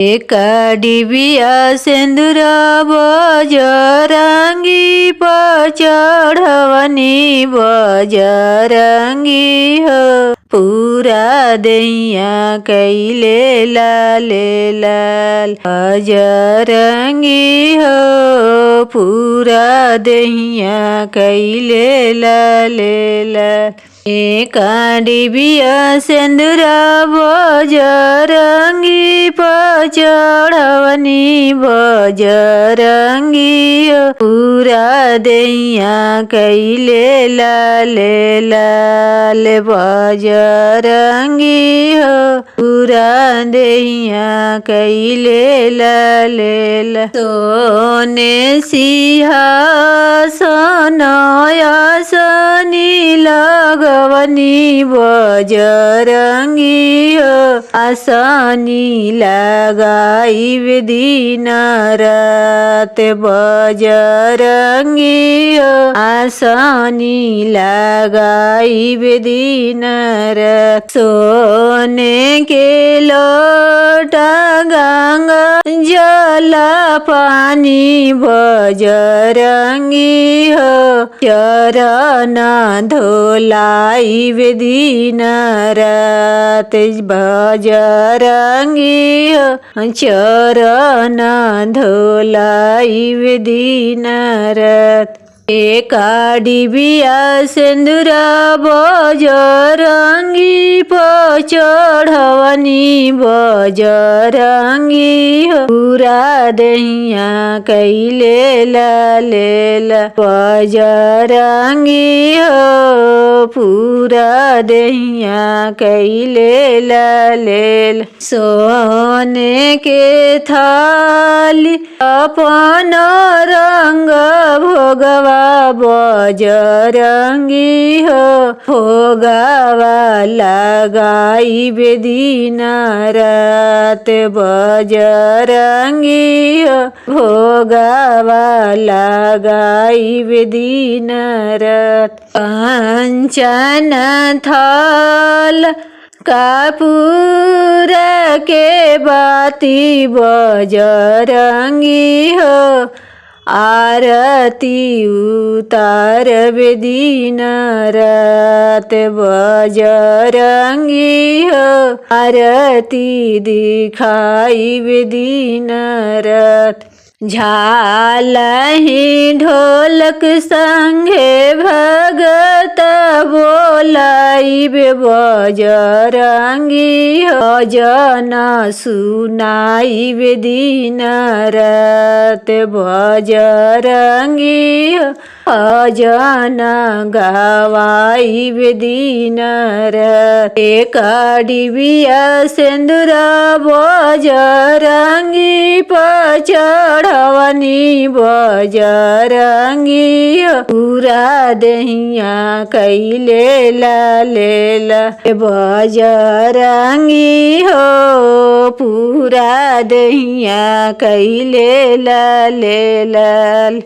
एक डिबिया सिंदूरा बजरंगी पचढ़वनी बजरंगी हो पूरा दैया कैले लाले लाल बजरंगी हो पूरा दैया कैले लाले लाल एक डिबिया सिंदूरा बजरंगी पचढ़वनी बजरंगी पूरा दैया कैले लाले लाल बजरंगी हो पूरा दैया कैले लाले लाल सोने सिंहासनयासनी लगवनी बजरंगी हो आसनी लगाइब दिन रात बजरंगी हो आसनी लगाइब दिन रात सोने के लोटा गंगा जल पानी बजरंगी हो चरण धोलाइब दिन रात बजरंगी हो चरण धोलाइब दिन रात एक डिबिया सिंदूरा बजरंगी पचढ़वनी बजरंगी हो पूरा दैया कैले लाले लाल बजरंगी हो पूरा दैया कैले लाले लाल सोने के थाली अपन रंग भोगवा बजरंगी हो भोगवा लगाइब दिन रात बजरंगी हो भोगवा लगाइब दिन रात कंचन थाल कपूर के बाती बजरंगी हो आरती उतारब दिन रात बजरंगी हो आरती दिखाइब दिन रात झालहि ढोलक संगे भगत बोलाइब बजरंगी भजन सुनाइब दिन रात बजरंगी भजन गवाइब दिन रात एक डिबिया सिंदूरा बजरंगी पचढ़वनी बजरंगी पूरा दैया कैले लाले लाल बजरंगी हो पूरा दैया कैले लाले लाल।